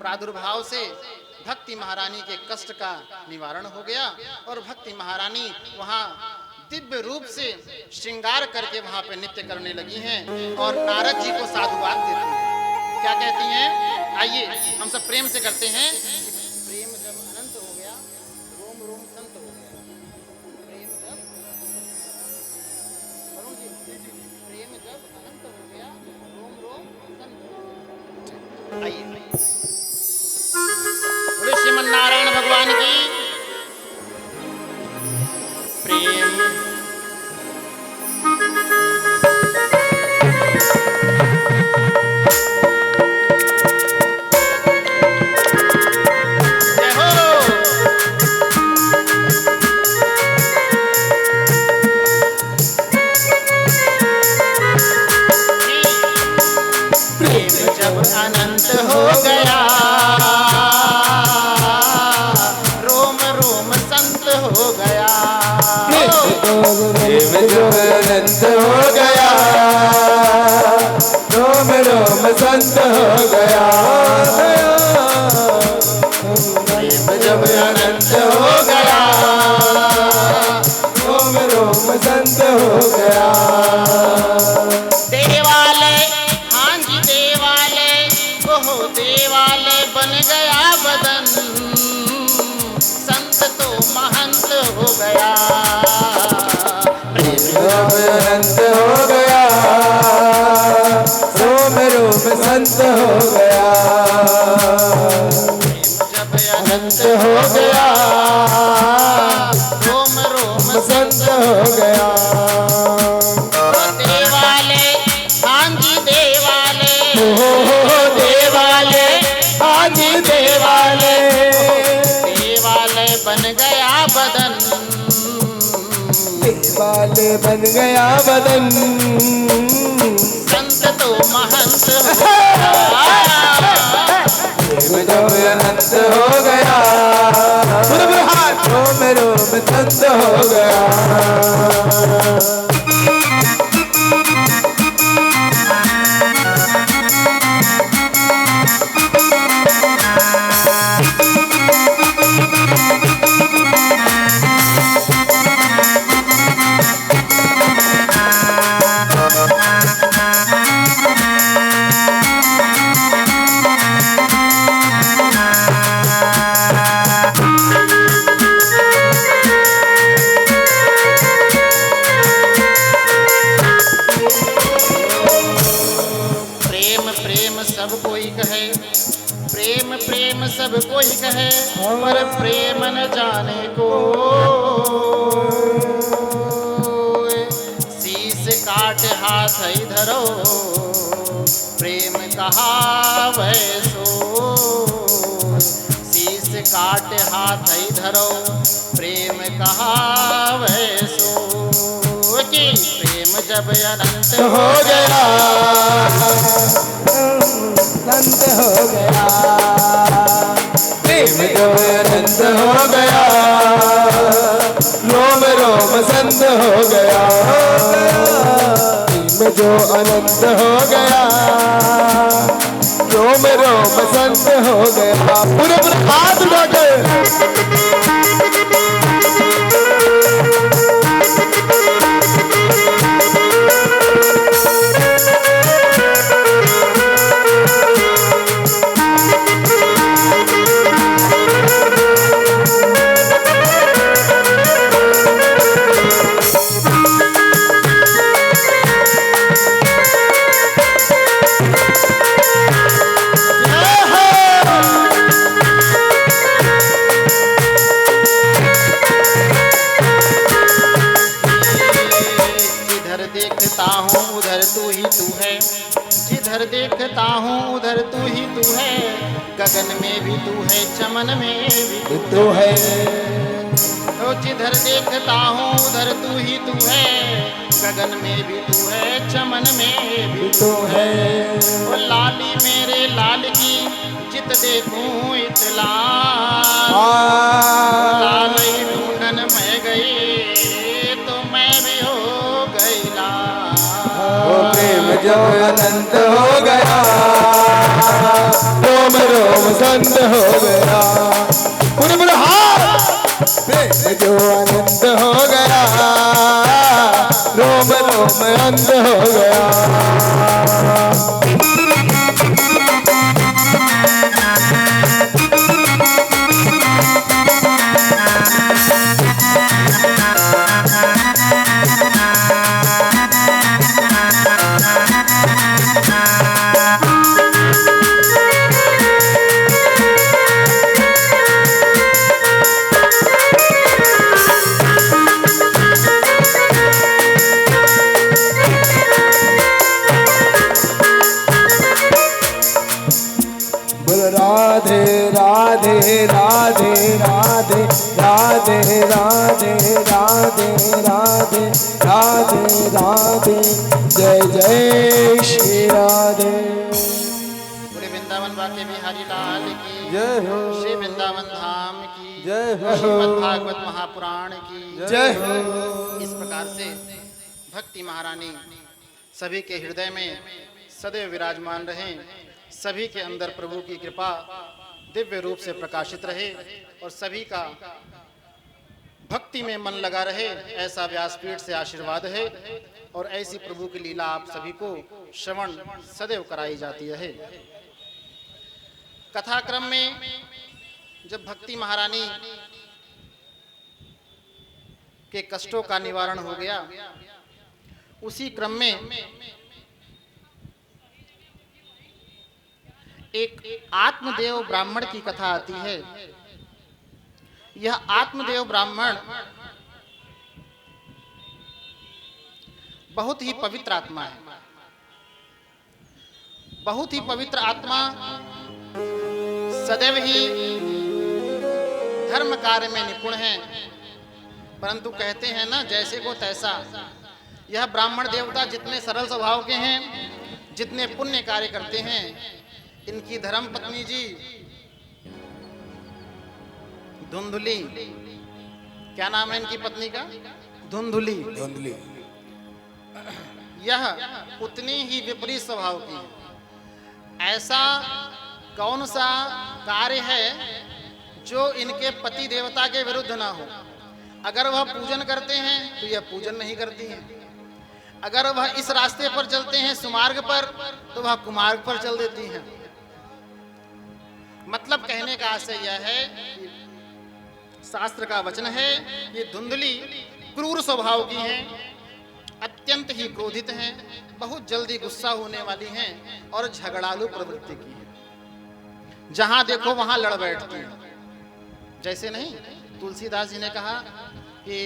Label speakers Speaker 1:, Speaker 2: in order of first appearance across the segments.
Speaker 1: प्रादुर्भाव से भक्ति महारानी के कष्ट का निवारण हो गया और भक्ति महारानी वहां दिव्य रूप से श्रृंगार करके वहां पे नृत्य करने लगी हैं और नारद जी को साधुवाद देती हैं। क्या कहती हैं? आइए हम सब प्रेम से करते हैं। प्रेम जब अनंत हो गया, रोम रोम संत हो गया। प्रेम जब वरुण जी, प्रेम जब अनंत हो गया, रोम रोम संत हो गया। आइए बोले श्रीमन नारायण भगवान की प्रेम। अनंत हो गया, रोम रोम संत हो गया।
Speaker 2: प्रेम जब अनंत हो गया, रोम रोम संत हो गया। प्रेम जब अनंत हो गया, रोम रोम संत हो गया।
Speaker 1: बन गया बदन, संत तो महंत हो गया।
Speaker 2: प्रेम जब अनंत हो गया, रोम रोम संत हो गया।
Speaker 1: प्रेम जब अनंत
Speaker 2: हो गया,
Speaker 1: रोम रोम
Speaker 2: संत हो गया।
Speaker 1: देवाले हाँ जी देवाले,
Speaker 2: देवाले हाँ जी देवाले,
Speaker 1: देवाले बन गया बदन,
Speaker 2: देवाले बन गया बदन।
Speaker 1: संत तो महंत हो
Speaker 2: प्रेम जब अनंत हो गया, रोम रोम संत हो गया।
Speaker 1: सब कोई कहे, प्रेम प्रेम सब कोई कहे, पर प्रेम न जाने को। शीश काट हाथ धरो, प्रेम कहा वैसो। शीश काट हाथ धरो, प्रेम कहा वैसो। कि प्रेम जब अनंत हो गया,
Speaker 2: संत हो गया। प्रेम जो अनंत हो गया, रोम रोम संत हो गया। प्रेम जो अनंत हो गया, रोम रोम संत हो गया। पूरे पूरे हाथ उठा के
Speaker 1: जिधर देखता हूँ उधर तू ही तू है, गगन में भी तू है, चमन में भी तू है। तो जिधर देखता हूँ उधर तू ही तू है, गगन में भी तू है, चमन में भी तू है। वो लाली मेरे लाल की जित देखूं इतला, लाल ही ढूंढन में गई तो मैं भी हो गई लाल।
Speaker 2: प्रेम जब अनंत हो गया, रोम रोम आनंद हो गया, पूरे पूरे हाथ प्रेम जो आनंद हो गया, रोम रोम अंध हो गया। राधे राधे राधे राधे राधे राधे राधे राधे राधे राधे जय जय श्री राधे।
Speaker 1: पूरे वृंदावन बाके बिहारी लाल की
Speaker 2: जय हो,
Speaker 1: श्री वृंदावन धाम की
Speaker 2: जय हो,
Speaker 1: श्रीमद् भागवत महापुराण की
Speaker 2: जय हो।
Speaker 1: इस प्रकार से भक्ति महारानी सभी के हृदय में सदैव विराजमान रहें, सभी के अंदर प्रभु की कृपा दिव्य रूप से प्रकाशित रहे और सभी का भक्ति में मन लगा रहे, ऐसा व्यासपीठ से आशीर्वाद है। और ऐसी प्रभु की लीला आप सभी को श्रवण सदैव कराई जाती है। कथाक्रम में जब भक्ति महारानी के कष्टों का निवारण हो गया, उसी क्रम में एक आत्मदेव ब्राह्मण की कथा आती है। यह आत्मदेव ब्राह्मण बहुत ही पवित्र आत्मा है। बहुत ही पवित्र आत्मा सदैव ही धर्म कार्य में निपुण है, परंतु कहते हैं ना, जैसे को तैसा। यह ब्राह्मण देवता जितने सरल स्वभाव के हैं, जितने पुण्य कार्य करते हैं, इनकी धर्म पत्नी जी धुंधुली, क्या नाम है इनकी पत्नी का? धुंधुली।
Speaker 2: धुंधली
Speaker 1: यह उतनी ही विपरीत स्वभाव की है। ऐसा कौन सा कार्य है जो इनके पति देवता के विरुद्ध ना हो? अगर वह पूजन करते हैं तो यह पूजन नहीं करती हैं, अगर वह इस रास्ते पर चलते हैं सुमार्ग पर तो वह कुमार्ग पर चल देती हैं। मतलब कहने का आशय यह है कि शास्त्र का वचन है, ये धुंधली क्रूर स्वभाव की हैं, अत्यंत ही क्रोधित हैं, बहुत जल्दी गुस्सा होने वाली हैं और झगड़ालू प्रवृत्ति की हैं। जहां देखो वहां लड़ बैठती हैं। जैसे नहीं, तुलसीदास जी ने कहा कि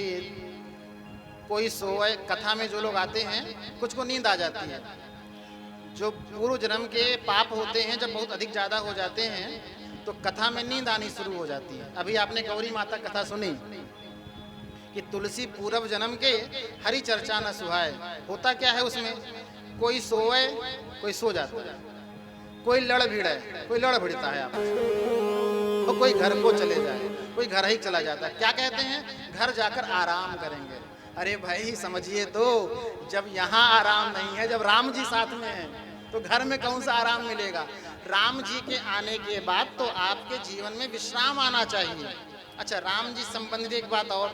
Speaker 1: कोई सोए, कथा में जो लोग आते हैं कुछ को नींद आ जाती है। जो पूर्व जन्म के पाप होते हैं जब बहुत अधिक ज़्यादा हो जाते हैं तो कथा में नींद आनी शुरू हो जाती है। अभी आपने गौरी माता कथा सुनी कि तुलसी पूर्व जन्म के हरि चर्चा न सुहाए। होता क्या है उसमें? कोई सोए, कोई सो जाता है, कोई लड़ भिड़े, कोई लड़ भिड़ता है आपस में, तो कोई घर को चले जाए, कोई घर ही चला जाता है। क्या कहते हैं? घर जाकर आराम करेंगे। अरे भाई समझिए तो, जब यहाँ आराम नहीं है, जब राम जी साथ में हैं तो घर में कौन सा आराम मिलेगा? राम जी के आने के बाद तो आपके जीवन में विश्राम आना चाहिए। अच्छा, राम जी संबंधित एक बात और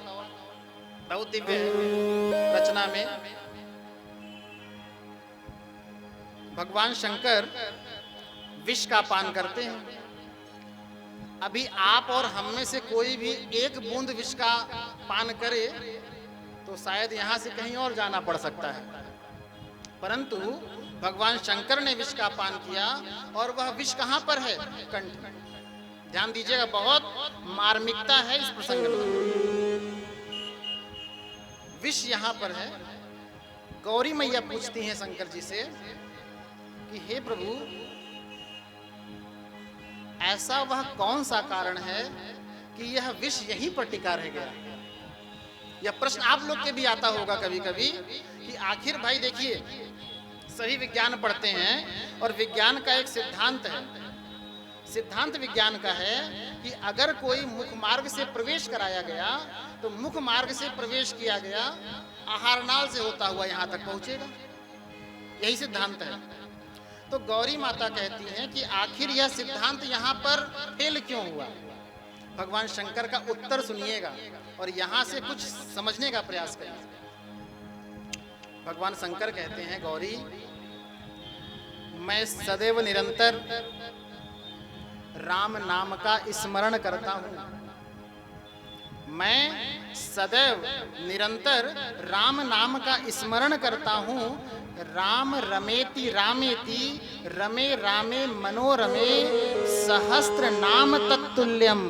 Speaker 1: बहुत दिव्य है। रचना में भगवान शंकर विष का पान करते हैं। अभी आप और हम में से कोई भी एक बूंद विष का पान करे तो शायद यहाँ से कहीं और जाना पड़ सकता है, परंतु भगवान शंकर ने विष का पान किया और वह विष कहाँ पर है? कंठ। ध्यान दीजिएगा, बहुत मार्मिकता है इस प्रसंग में। विष यहाँ पर है। गौरी मैया पूछती हैं शंकर जी से कि हे प्रभु, ऐसा वह कौन सा कारण है कि यह विष यहीं पर टिका रह गया? यह प्रश्न आप लोग के भी आता होगा कभी कभी कि आखिर भाई देखिए, सभी विज्ञान पढ़ते हैं और विज्ञान का एक सिद्धांत है। सिद्धांत विज्ञान का है कि अगर कोई मुख मार्ग से प्रवेश कराया गया तो मुख मार्ग से प्रवेश किया गया आहारनाल से होता हुआ यहाँ तक पहुँचेगा। यही सिद्धांत है। तो गौरी माता कहती हैं कि आखिर यह सिद्धांत यहाँ पर फेल क्यों हुआ। भगवान शंकर का उत्तर सुनिएगा और यहाँ से कुछ समझने का प्रयास करिए। भगवान शंकर कहते हैं, गौरी मैं सदैव निरंतर राम नाम का स्मरण करता हूँ। मैं सदैव निरंतर राम नाम का स्मरण करता हूँ। राम रमेति रामेति रमे रामे मनोरमे सहस्त्र नाम तत्तुल्यम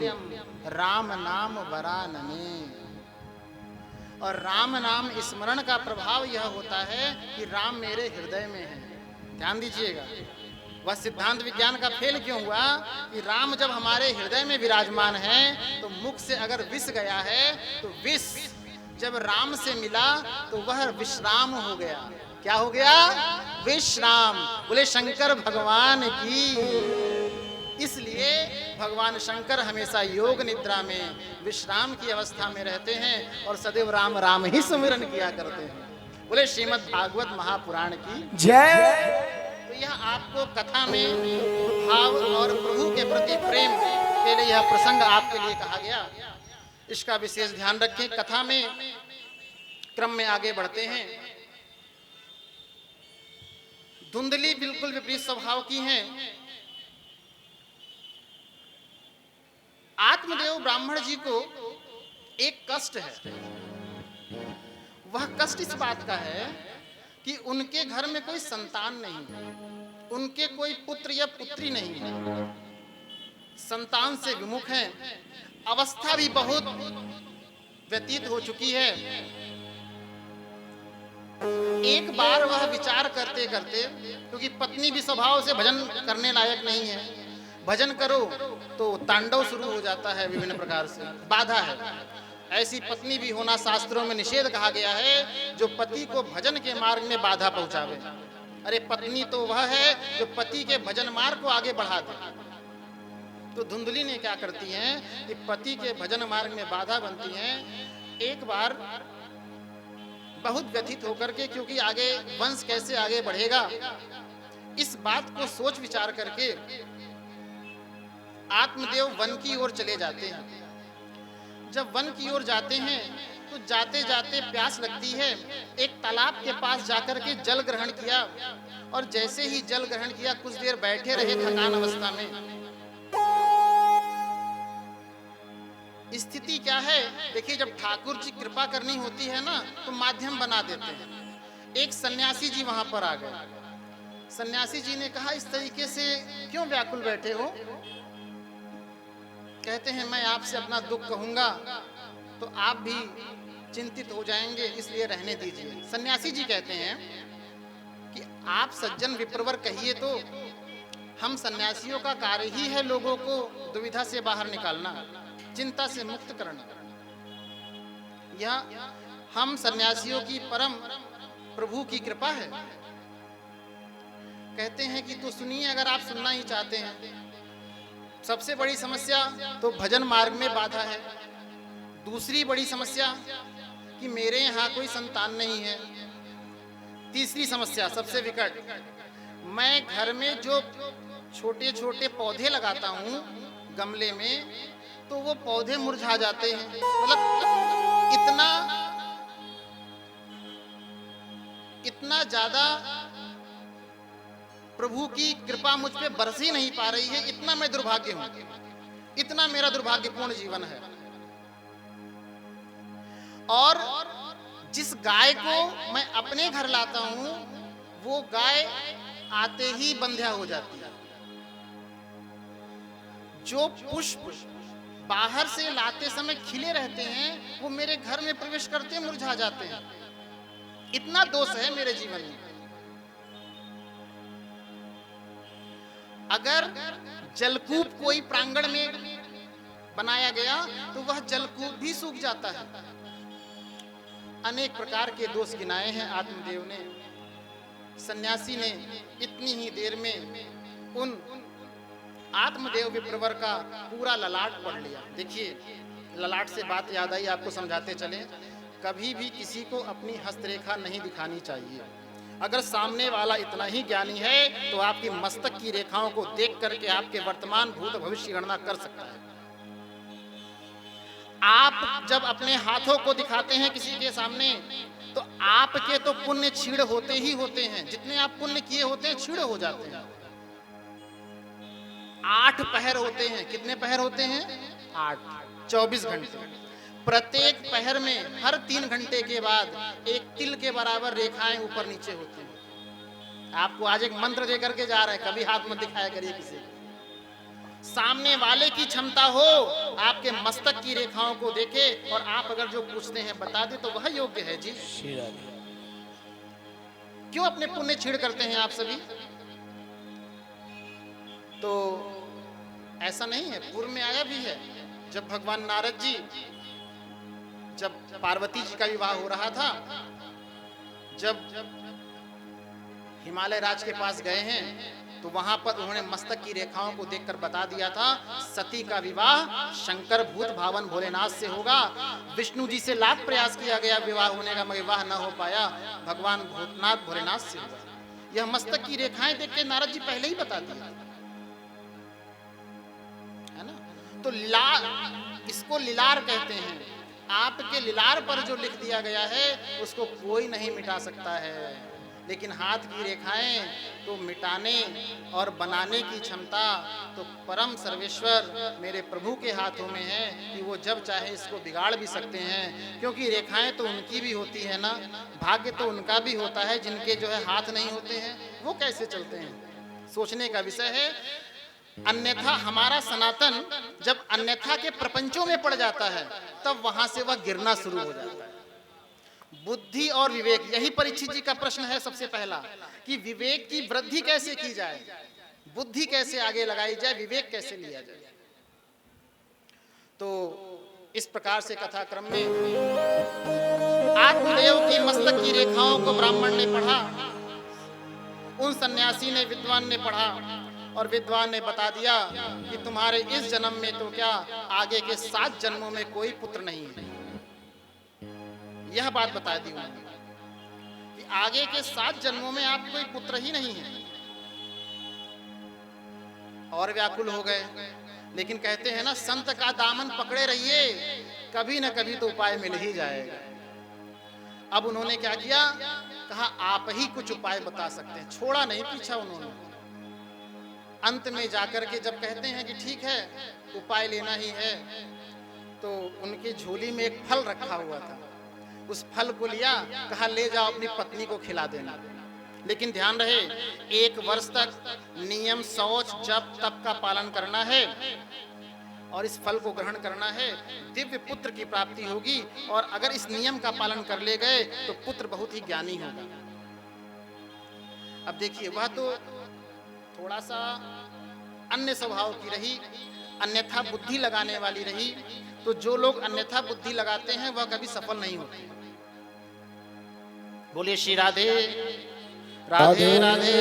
Speaker 1: राम नाम वरानने। और राम नाम स्मरण का प्रभाव यह होता है कि राम मेरे हृदय में है। ध्यान दीजिएगा, वह सिद्धांत विज्ञान का फेल क्यों हुआ कि राम जब हमारे हृदय में विराजमान है तो मुख से अगर विष गया है तो विष जब राम से मिला तो वह विश्राम हो गया। क्या हो गया? विश्राम। बोले शंकर भगवान की। इसलिए भगवान शंकर हमेशा योग निद्रा में विश्राम की अवस्था में रहते हैं और सदैव राम राम ही स्मरण किया करते हैं। बोले श्रीमद् भागवत महापुराण की
Speaker 2: जय।
Speaker 1: तो यह आपको कथा में भाव और प्रभु के प्रति प्रेम के लिए यह प्रसंग आपके लिए कहा गया। इसका विशेष ध्यान रखें। कथा में क्रम में आगे बढ़ते हैं। धुंधली बिल्कुल विपरीत स्वभाव की हैं। आत्मदेव ब्राह्मण जी को एक कष्ट है। वह कष्ट इस बात का है कि उनके घर में कोई संतान नहीं है, उनके कोई पुत्र या पुत्री नहीं है, संतान से विमुख हैं, अवस्था भी बहुत व्यतीत हो चुकी है। एक बार वह विचार करते करते, क्योंकि पत्नी भी स्वभाव से भजन करने लायक नहीं है, भजन करो तो तांडव शुरू हो जाता है, विभिन्न प्रकार से बाधा है। ऐसी पत्नी भी होना शास्त्रों में निषेध कहा गया है जो पति को भजन के मार्ग में बाधा पहुंचावे। अरे पत्नी तो वह है जो पति के भजन मार्ग को आगे बढ़ा दे। तो धुंधली ने क्या करती हैं कि पति के भजन मार्ग में बाधा बनती हैं। एक बार बहुत व्यथित होकर के, क्योंकि आगे वंश कैसे आगे बढ़ेगा, इस बात को सोच विचार करके आत्मदेव वन की ओर चले जाते हैं। जब वन की ओर जाते हैं तो जाते जाते प्यास लगती है। एक तालाब के पास जाकर के जल ग्रहण किया और जैसे ही जल ग्रहण किया कुछ देर बैठे रहे थकान अवस्था में। स्थिति क्या है देखिए, जब ठाकुर जी कृपा करनी होती है ना तो माध्यम बना देते हैं। एक सन्यासी जी वहां पर आ गए। सन्यासी जी ने कहा, इस तरीके से क्यों व्याकुल बैठे हो? कहते हैं, मैं आपसे अपना दुख कहूंगा तो आप भी चिंतित हो जाएंगे, इसलिए रहने दीजिए। सन्यासी जी कहते हैं कि आप सज्जन विप्रवर कहिए तो हम सन्यासियों का कार्य ही है लोगों को दुविधा से बाहर निकालना, चिंता से मुक्त करना। यह हम सन्यासियों की परम प्रभु की कृपा है। कहते हैं कि तो सुनिए, अगर आप सुनना ही चाहते हैं। सबसे बड़ी समस्या तो भजन मार्ग में बाधा है। दूसरी बड़ी समस्या कि मेरे यहाँ कोई संतान नहीं है। तीसरी समस्या सबसे विकट, मैं घर में जो छोटे छोटे पौधे लगाता हूँ गमले में, तो वो पौधे मुरझा जाते हैं। मतलब इतना ज्यादा प्रभु की कृपा मुझ पे बरस ही नहीं पा रही है, इतना मैं दुर्भाग्य हूं, इतना मेरा दुर्भाग्यपूर्ण जीवन है। और जिस गाय को मैं अपने घर लाता हूं वो गाय आते ही बंध्या हो जाती है। जो पुष्प बाहर से लाते समय खिले रहते हैं वो मेरे घर में प्रवेश करते मुरझा जाते हैं। इतना दोष है मेरे जीवन में। अगर जलकूप कोई प्रांगण में बनाया गया तो वह जलकूप भी सूख जाता है। अनेक प्रकार के दोष गिनाए हैं आत्मदेव ने। सन्यासी ने इतनी ही देर में उन आत्मदेव विप्रवर का पूरा ललाट पढ़ लिया। देखिए, ललाट से बात याद आई, आपको समझाते चले। कभी भी किसी को अपनी हस्तरेखा नहीं दिखानी चाहिए। अगर सामने वाला इतना ही ज्ञानी है तो आपकी मस्तक की रेखाओं को देख करके आपके वर्तमान भूत भविष्य की गणना कर सकता है। आप जब अपने हाथों को दिखाते हैं किसी के सामने तो आपके तो पुण्य क्षीण होते ही होते हैं, जितने आप पुण्य किए होते हैं क्षीण हो जाते हैं। 8 पहर होते हैं, कितने पहर होते हैं? 8, 24 घंटे। प्रत्येक पहर में हर 3 घंटे के बाद एक तिल के बराबर रेखाएं ऊपर नीचे होती हैं। आपको आज एक मंत्र दे करके जा रहा है, कभी हाथ मत दिखाया करिए किसी को। सामने वाले की क्षमता हो आपके मस्तक की रेखाओं को देखे और आप अगर जो पूछते हैं बता दे तो वह योग्य है जी। क्यों अपने पुण्य छीड़ करते हैं आप सभी? तो ऐसा नहीं है, पूर्व में आया भी है। जब भगवान नारद जी जब पार्वती जी का विवाह हो रहा था, जब हिमालय राज के पास गए हैं तो वहां पर उन्होंने मस्तक की रेखाओं को देखकर बता दिया था सती का विवाह शंकर भूत भावन भोलेनाथ से होगा। विष्णु जी से लाख प्रयास किया गया विवाह होने का, मगर विवाह न हो पाया, भगवान भूतनाथ भोलेनाथ से हुआ। यह मस्तक की रेखाएं देख के नारद जी पहले ही बता दिया है ना। तो इसको लिलार कहते हैं। आपके लिलार पर जो लिख दिया गया है उसको कोई नहीं मिटा सकता है, लेकिन हाथ की रेखाएं तो मिटाने और बनाने की क्षमता तो परम सर्वेश्वर मेरे प्रभु के हाथों में है कि वो जब चाहे इसको बिगाड़ भी सकते हैं। क्योंकि रेखाएं तो उनकी भी होती है ना, भाग्य तो उनका भी होता है। जिनके जो है हाथ नहीं होते हैं वो कैसे चलते हैं, सोचने का विषय है। अन्यथा हमारा सनातन जब अन्यथा के प्रपंचों में पड़ जाता है तब वहां से वह गिरना शुरू हो जाता है। बुद्धि और विवेक, यही परीक्षित जी का प्रश्न है सबसे पहला, कि विवेक की वृद्धि कैसे की जाए, बुद्धि कैसे आगे लगाई जाए, विवेक कैसे लिया जाए। तो इस प्रकार से कथा क्रम में आत्मदेव की मस्तक की रेखाओं को ब्राह्मण ने पढ़ा, उन सन्यासी ने, विद्वान ने पढ़ा और विद्वान ने बता दिया कि तुम्हारे इस जन्म में तो क्या, आगे के 7 जन्मों में कोई पुत्र नहीं है। यह बात बता दी उन्होंने कि आगे के 7 जन्मों में आप कोई पुत्र ही नहीं है। और व्याकुल हो गए, लेकिन कहते हैं ना, संत का दामन पकड़े रहिए, कभी ना कभी तो उपाय मिल ही जाएगा। अब उन्होंने क्या किया, कहा आप ही कुछ उपाय बता सकते हैं। छोड़ा नहीं पीछा उन्होंने। अंत में जाकर के जब कहते हैं कि ठीक है उपाय लेना ही है, तो उनकी झोली में एक फल रखा हुआ था, उस फल को लिया, कहा ले जाओ अपनी पत्नी को खिला देना। लेकिन ध्यान रहे 1 वर्ष तक नियम शौच जप तप का पालन करना है और इस फल को ग्रहण करना है, दिव्य पुत्र की प्राप्ति होगी। और अगर इस नियम का पालन कर ले गए तो पुत्र बहुत ही ज्ञानी होगा। अब देखिए वह तो थोड़ा सा अन्य स्वभाव की रही, अन्यथा बुद्धि लगाने वाली रही। तो जो लोग अन्यथा बुद्धि लगाते हैं वह कभी सफल नहीं होते। बोलिए श्री राधे राधे राधे,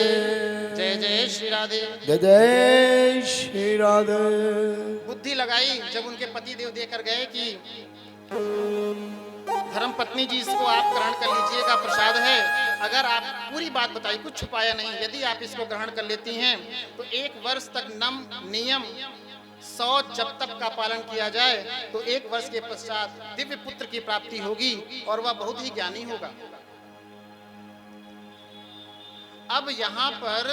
Speaker 1: जय जय श्री राधे,
Speaker 2: जय जय श्री राधे।
Speaker 1: बुद्धि लगाई जब उनके पति देव देकर गए कि धर्म पत्नी जी इसको आप ग्रहण कर लीजिएगा, प्रसाद है। अगर आप पूरी बात बताई, कुछ छुपाया नहीं, यदि आप इसको ग्रहण कर लेती हैं तो 1 वर्ष तक नियम शौच जप तप का पालन किया जाए तो 1 वर्ष के पश्चात दिव्य पुत्र की प्राप्ति होगी और वह बहुत ही ज्ञानी होगा। अब यहाँ पर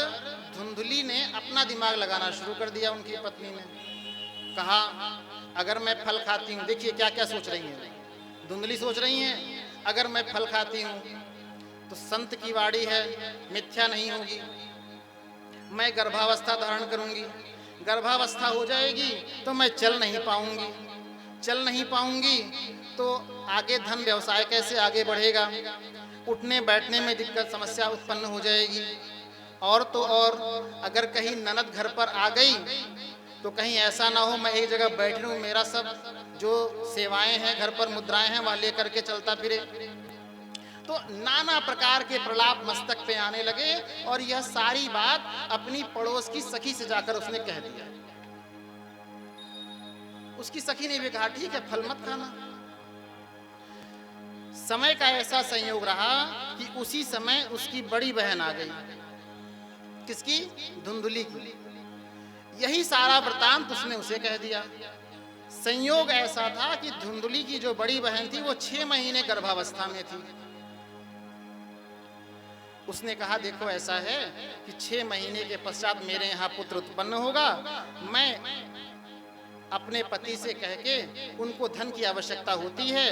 Speaker 1: धुंधली ने अपना दिमाग लगाना शुरू कर दिया। उनकी पत्नी ने कहा अगर मैं फल खाती हूँ, देखिए क्या क्या सोच रही हैं धुंधली, सोच रही हैं अगर मैं फल खाती हूँ तो संत की वाणी है, मिथ्या नहीं होगी, मैं गर्भावस्था धारण करूंगी, गर्भावस्था हो जाएगी तो मैं चल नहीं पाऊंगी, चल नहीं पाऊंगी तो आगे धन व्यवसाय कैसे आगे बढ़ेगा, उठने बैठने में दिक्कत समस्या उत्पन्न हो जाएगी। और तो और अगर कहीं ननद घर पर आ गई तो कहीं ऐसा ना हो मैं एक जगह बैठ लूं, मेरा सब जो सेवाएं हैं घर पर मुद्राएं हैं वह लेकर के चलता फिरे। तो नाना प्रकार के प्रलाप मस्तक पे आने लगे और यह सारी बात अपनी पड़ोस की सखी से जाकर उसने कह दिया। उसकी सखी ने भी कहा ठीक है फल मत खाना। समय का ऐसा संयोग रहा कि उसी समय उसकी बड़ी बहन आ गई। किसकी? धुंधुली की। यही सारा वृतांत उसने उसे कह दिया। संयोग ऐसा था कि धुंधुली की जो बड़ी बहन थी वो 6 महीने गर्भावस्था में थी। उसने कहा देखो ऐसा है कि 6 महीने के पश्चात मेरे यहाँ पुत्र उत्पन्न होगा। मैं अपने पति से कह के उनको धन की आवश्यकता होती है,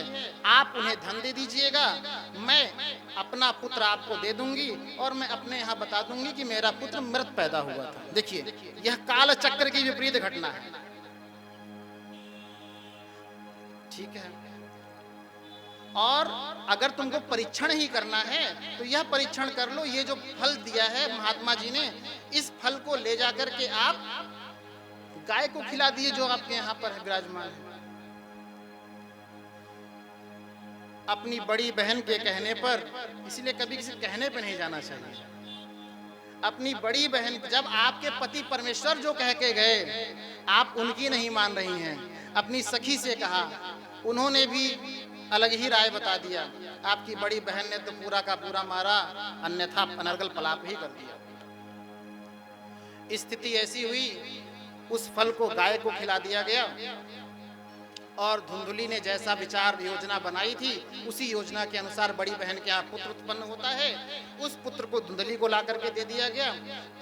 Speaker 1: आप उन्हें धन दे दीजिएगा, मैं अपना पुत्र आपको दे दूंगी और मैं अपने यहाँ बता दूंगी कि मेरा पुत्र मृत पैदा हुआ था। देखिए यह काल चक्र की विपरीत घटना है। ठीक है, और अगर तुमको परीक्षण ही करना है तो यह परीक्षण कर लो। ये जो फल दिया है महात्मा जी ने, इस फल को ले जाकर के आप गाय को खिला दिए जो आपके यहाँ पर है विराजमान है। अपनी बड़ी बहन के कहने पर, इसलिए कभी किसी कहने पर नहीं जाना चाहिए। अपनी बड़ी बहन, जब आपके पति परमेश्वर जो कह के गए आप उनकी नहीं मान रही हैं, अपनी सखी से कहा, उन्होंने भी अलग ही राय बता दिया। आपकी बड़ी बहन ने तो पूरा का पूरा मारा, अन्यथा अनर्गल पलाप ही कर दिया। स्थिति ऐसी हुई, उस फल को गाय को खिला दिया गया और धुंधुली ने जैसा विचार योजना बनाई थी उसी योजना के अनुसार बड़ी बहन के यहाँ पुत्र उत्पन्न होता है। उस पुत्र को धुंधुली को ला करके दे दिया गया।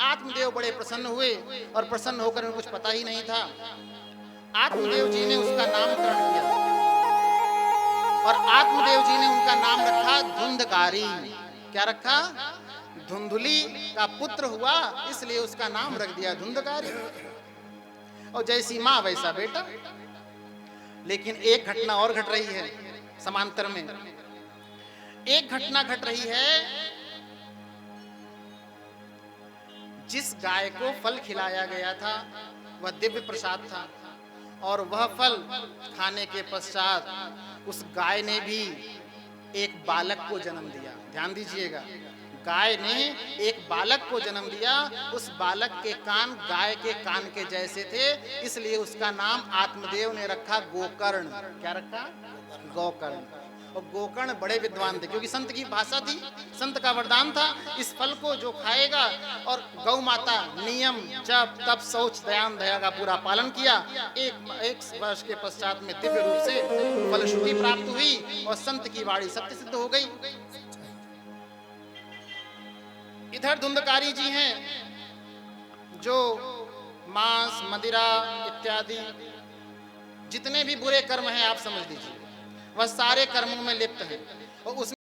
Speaker 1: आत्मदेव बड़े प्रसन्न हुए और प्रसन्न होकर उन्हें कुछ पता ही नहीं था। आत्मदेव जी ने उसका नामकरण किया और आत्मदेव जी ने उनका नाम रखा धुंधकारी। क्या रखा? धुंधुली का पुत्र हुआ इसलिए उसका नाम रख दिया धुंधकारी। और जैसी मां वैसा बेटा। लेकिन एक घटना और घट रही है समांतर में। एक घटना घट रही है, जिस गाय को फल खिलाया गया था वह दिव्य प्रसाद था और वह फल खाने के पश्चात उस गाय ने भी एक बालक को जन्म दिया। ध्यान दीजिएगा, गाय ने एक बालक को जन्म दिया। उस बालक के कान गाय के कान के जैसे थे, इसलिए उसका नाम आत्मदेव ने रखा गोकर्ण। क्या रखा? गोकर्ण। और गोकर्ण बड़े विद्वान थे क्योंकि संत की भाषा थी, संत का वरदान था, इस फल को जो खाएगा। और गौ माता नियम जब तब शौच दयान दया का पूरा पालन किया। एक वर्ष के पश्चात में दिव्य रूप से फलश्रुति प्राप्त हुई और संत की वाणी सत्य सिद्ध हो गई। इधर धुंधकारी जी हैं जो मांस मदिरा इत्यादि जितने भी बुरे कर्म हैं आप समझ लीजिए, वह सारे कर्मों में लिप्त हैं और उस